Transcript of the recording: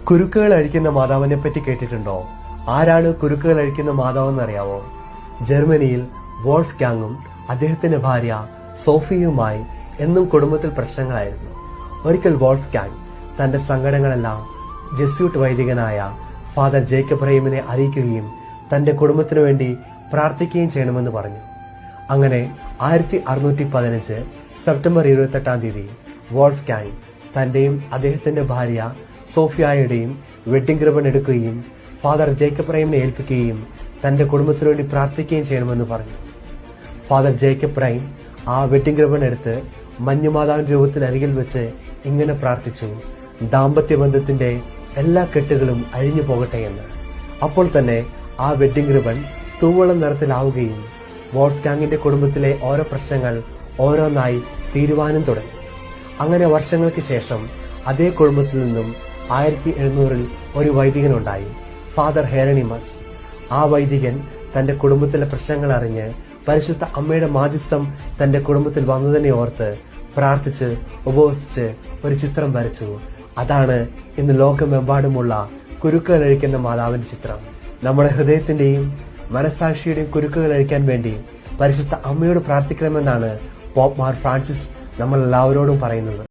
കുരുക്കുകൾ അഴിക്കുന്ന മാതാവിനെ പറ്റി കേട്ടിട്ടുണ്ടോ? ആരാണ് കുരുക്കുകൾ അഴിക്കുന്ന മാതാവെന്ന് അറിയാവോ? ജർമ്മനിയിൽ വോൾഫ് ഗാങ്ങും അദ്ദേഹത്തിന്റെ ഭാര്യ സോഫിയുമായി എന്നും കുടുംബത്തിൽ പ്രശ്നങ്ങളായിരുന്നു. ഒരിക്കൽ വോൾഫ് ഗാങ് തന്റെ സങ്കടങ്ങളെല്ലാം ജെസ്യൂട്ട് വൈദികനായ ഫാദർ ജേക്കബ് റൈമിനെ അറിയിക്കുകയും തന്റെ കുടുംബത്തിനു വേണ്ടി പ്രാർത്ഥിക്കുകയും ചെയ്യണമെന്ന് പറഞ്ഞു. അങ്ങനെ 1615 സെപ്റ്റംബർ 28 വോൾഫ് ഗാങ് തന്റെയും അദ്ദേഹത്തിന്റെ ഭാര്യ സോഫിയയുടെയും വെഡിംഗ് റിബൺ എടുക്കുകയും ഫാദർ ജേക്കബ് റൈമിനെ ഏൽപ്പിക്കുകയും തന്റെ കുടുംബത്തിനു വേണ്ടി പ്രാർത്ഥിക്കുകയും ചെയ്യണമെന്ന് പറഞ്ഞു. ഫാദർ ജേക്കബ് റൈം ആ വെഡിംഗ് റിബൺ എടുത്ത് മഞ്ഞുമാതാവിന്റെ രൂപത്തിനരികിൽ വെച്ച് ഇങ്ങനെ പ്രാർത്ഥിച്ചു: ദാമ്പത്യ ബന്ധത്തിന്റെ എല്ലാ കെട്ടുകളും അഴിഞ്ഞു പോകട്ടെ എന്ന്. അപ്പോൾ തന്നെ ആ വെഡിംഗ് റിബൺ തൂവളം നിറത്തിലാവുകയും വോൾഫ് ഗാങ്ങിന്റെ കുടുംബത്തിലെ ഓരോ പ്രശ്നങ്ങൾ ഓരോന്നായി തീരുവാനും തുടങ്ങി. അങ്ങനെ വർഷങ്ങൾക്ക് ശേഷം അതേ കുടുംബത്തിൽ നിന്നും 1700 ഒരു വൈദികനുണ്ടായി, ഫാദർ ഹെറണിമസ്. ആ വൈദികൻ തന്റെ കുടുംബത്തിലെ പ്രശ്നങ്ങൾ അറിഞ്ഞ് പരിശുദ്ധ അമ്മയുടെ മാധ്യസ്ഥം തന്റെ കുടുംബത്തിൽ വന്നതിനെ ഓർത്ത് പ്രാർത്ഥിച്ച് ഉപവസിച്ച് ഒരു ചിത്രം വരച്ചു. അതാണ് ഇന്ന് ലോകമെമ്പാടുമുള്ള കുരുക്കുകൾ അഴിക്കുന്ന മാതാവിന്റെ ചിത്രം. നമ്മുടെ ഹൃദയത്തിന്റെയും മനസാക്ഷിയുടെയും കുരുക്കുകൾ അഴിക്കാൻ വേണ്ടി പരിശുദ്ധ അമ്മയോട് പ്രാർത്ഥിക്കണമെന്നാണ് പോപ്പ് മാർ ഫ്രാൻസിസ് നമ്മൾ എല്ലാവരോടും പറയുന്നത്.